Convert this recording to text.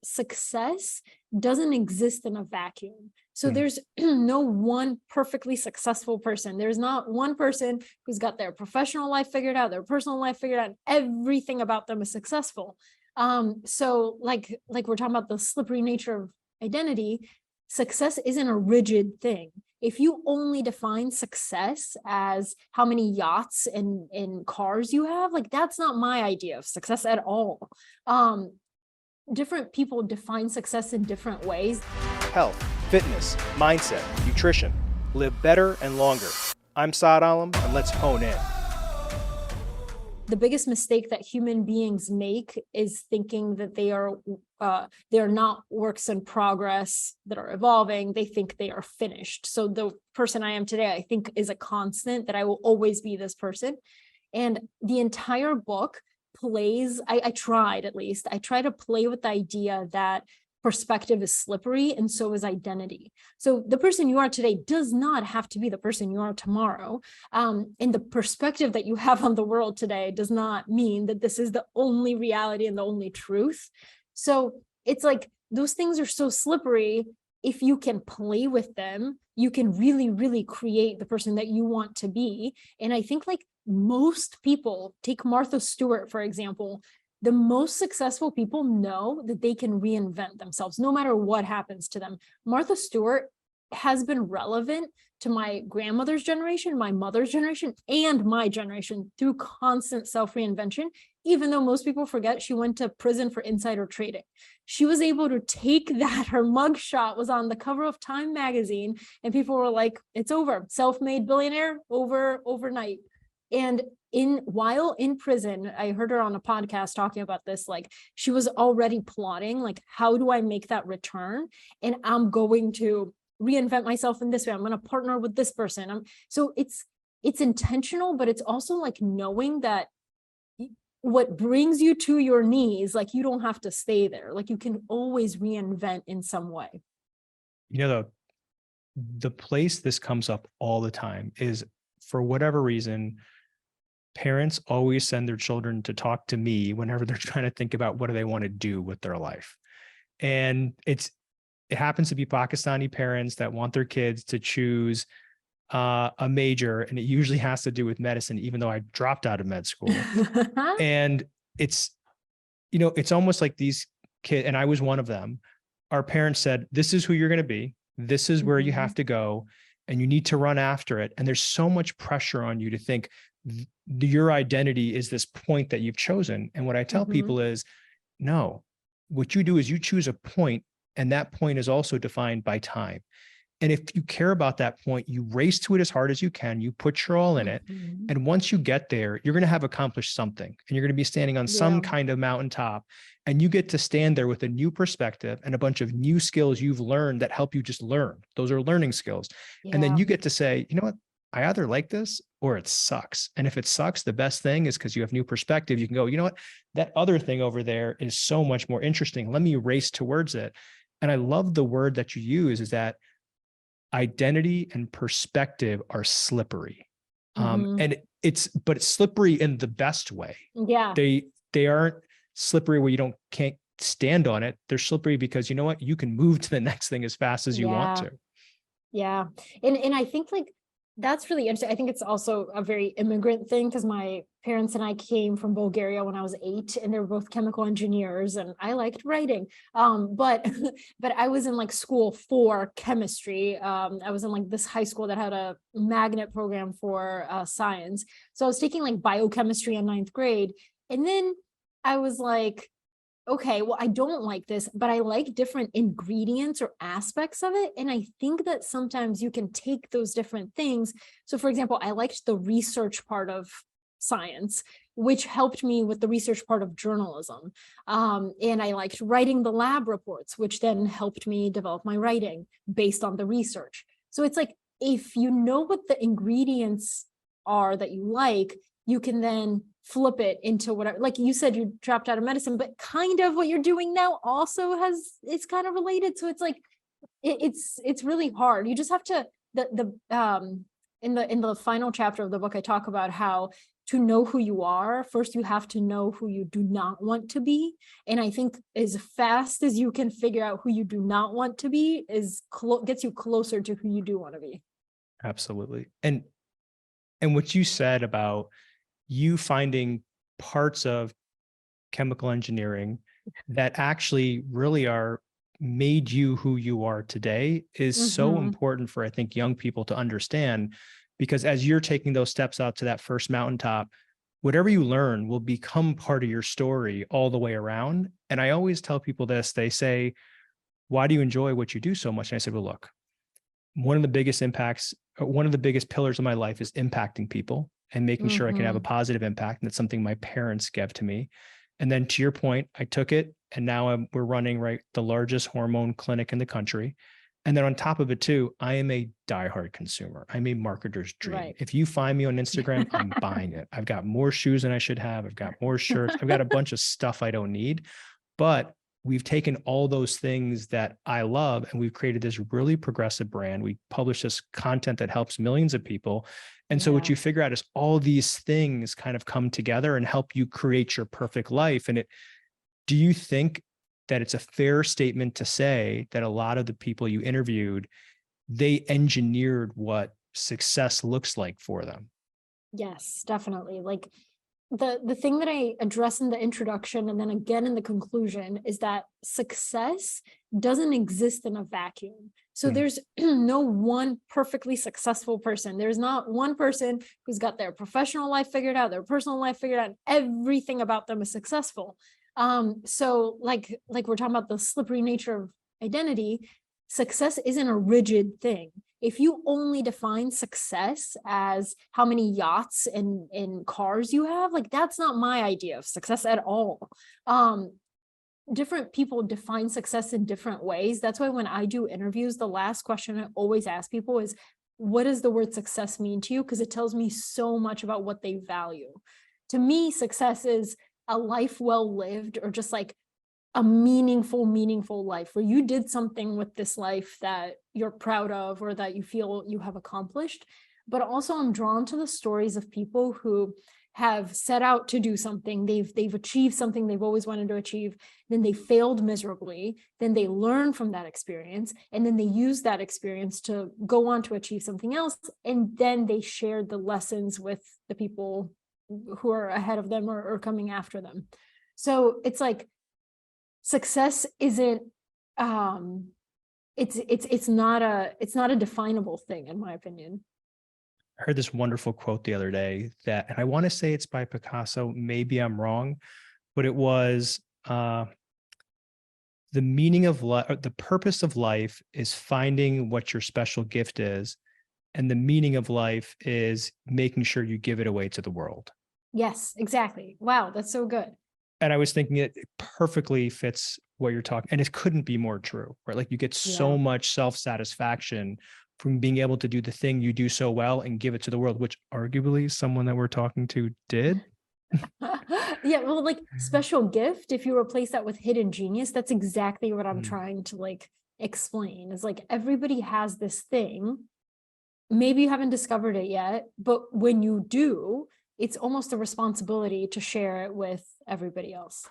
success doesn't exist in a vacuum. So there's no one perfectly successful person. There's not one person who's got their professional life figured out, their personal life figured out, and everything about them is successful. So like we're talking about the slippery nature of identity, success isn't a rigid thing. If you only define success as how many yachts and cars you have, like that's not my idea of success at all. Different people define success in different ways. Health, fitness, mindset, nutrition. Live better and longer. I'm Saad Alam, and let's hone in. The biggest mistake that human beings make is thinking that they're not works in progress that are evolving. They think they are finished. So the person I am today, I think, is a constant, that I will always be this person. And the entire book plays, I try to play with the idea that perspective is slippery, and so is identity. So the person you are today does not have to be the person you are tomorrow. And the perspective that you have on the world today does not mean that this is the only reality and the only truth. So it's like those things are so slippery. If you can play with them, you can really, really create the person that you want to be. And I think like most people, take Martha Stewart, for example, the most successful people know that they can reinvent themselves no matter what happens to them. Martha Stewart has been relevant to my grandmother's generation, my mother's generation, and my generation through constant self-reinvention. Even though most people forget she went to prison for insider trading, she was able to take that. Her mugshot was on the cover of Time magazine, and people were like, it's over, self-made billionaire overnight. And while in prison, I heard her on a podcast talking about this, like she was already plotting, like, how do I make that return? And I'm going to reinvent myself in this way. I'm going to partner with this person. So it's intentional, but it's also like knowing that what brings you to your knees, like you don't have to stay there. Like you can always reinvent in some way. You know, the place this comes up all the time is, for whatever reason, parents always send their children to talk to me whenever they're trying to think about what do they want to do with their life. And it happens to be Pakistani parents that want their kids to choose a major, and it usually has to do with medicine, even though I dropped out of med school. And it's almost like these kids, and I was one of them, our parents said, this is who you're going to be. This is where you have to go, and you need to run after it. And there's so much pressure on you to think your identity is this point that you've chosen. And what I tell people is, no, what you do is you choose a point, and that point is also defined by time. And if you care about that point, you race to it as hard as you can, you put your all in it. And once you get there, you're going to have accomplished something, and you're going to be standing on some kind of mountaintop, and you get to stand there with a new perspective and a bunch of new skills you've learned that help you just learn. Those are learning skills. And then you get to say, you know what, I either like this or it sucks. And if it sucks, the best thing is, because you have new perspective, you can go, you know what, that other thing over there is so much more interesting. Let me race towards it. And I love the word that you use, is that identity and perspective are slippery. And it's slippery in the best way. Yeah. They aren't slippery where you can't stand on it. They're slippery because, you know what, you can move to the next thing as fast as you want to. Yeah. And I think like that's really interesting. I think it's also a very immigrant thing, because my parents and I came from Bulgaria when I was 8, and they were both chemical engineers, and I liked writing. But I was in like school for chemistry. I was in like this high school that had a magnet program for science. So I was taking like biochemistry in 9th grade. And then I was like, okay, well, I don't like this, but I like different ingredients or aspects of it. And I think that sometimes you can take those different things. So for example, I liked the research part of science, which helped me with the research part of journalism. And I liked writing the lab reports, which then helped me develop my writing based on the research. So it's like, if you know what the ingredients are that you like, you can then flip it into whatever, like you said, you dropped out of medicine, but kind of what you're doing now also it's kind of related. So it's like, it's really hard. You just have to, in the final chapter of the book, I talk about how to know who you are, first you have to know who you do not want to be. And I think as fast as you can figure out who you do not want to be gets you closer to who you do want to be. Absolutely. And what you said about you finding parts of chemical engineering that actually really are made you who you are today is so important for, I think, young people to understand, because as you're taking those steps out to that first mountaintop, whatever you learn will become part of your story all the way around. And I always tell people this, they say, why do you enjoy what you do so much? And I said, well, look, one of the biggest pillars of my life is impacting people and making sure I can have a positive impact. And that's something my parents gave to me. And then to your point, I took it, and now we're running the largest hormone clinic in the country. And then on top of it too, I am a diehard consumer. I'm a marketer's dream. Right. If you find me on Instagram, I'm buying it. I've got more shoes than I should have. I've got more shirts. I've got a bunch of stuff I don't need, but we've taken all those things that I love and we've created this really progressive brand. We publish this content that helps millions of people. And so what you figure out is all these things kind of come together and help you create your perfect life. And do you think that it's a fair statement to say that a lot of the people you interviewed, they engineered what success looks like for them? Yes, definitely. Like the thing that I address in the introduction and then again in the conclusion is that success doesn't exist in a vacuum. So there's no one perfectly successful person. There's not one person who's got their professional life figured out, their personal life figured out, and everything about them is successful. So like we're talking about the slippery nature of identity, success isn't a rigid thing. If you only define success as how many yachts and cars you have, like that's not my idea of success at all. Different people define success in different ways. That's why when I do interviews, the last question I always ask people is, what does the word success mean to you? Because it tells me so much about what they value. To me, success is a life well lived, or just like a meaningful life where you did something with this life that you're proud of or that you feel you have accomplished. But also I'm drawn to the stories of people who have set out to do something, they've achieved something they've always wanted to achieve, then they failed miserably, then they learn from that experience, and then they use that experience to go on to achieve something else, and then they shared the lessons with the people who are ahead of them or coming after them. So it's like success isn't it's not a definable thing, in my opinion. I heard this wonderful quote the other day and I want to say it's by Picasso. Maybe I'm wrong, but it was the meaning of life, the purpose of life is finding what your special gift is. And the meaning of life is making sure you give it away to the world. Yes, exactly. Wow, that's so good. And I was thinking it perfectly fits what you're talking, and it couldn't be more true, right? Like you get so much self-satisfaction from being able to do the thing you do so well and give it to the world, which arguably someone that we're talking to did. Yeah, well, like special gift, if you replace that with hidden genius, that's exactly what I'm trying to like explain. Is like everybody has this thing. Maybe you haven't discovered it yet, but when you do, it's almost a responsibility to share it with everybody else.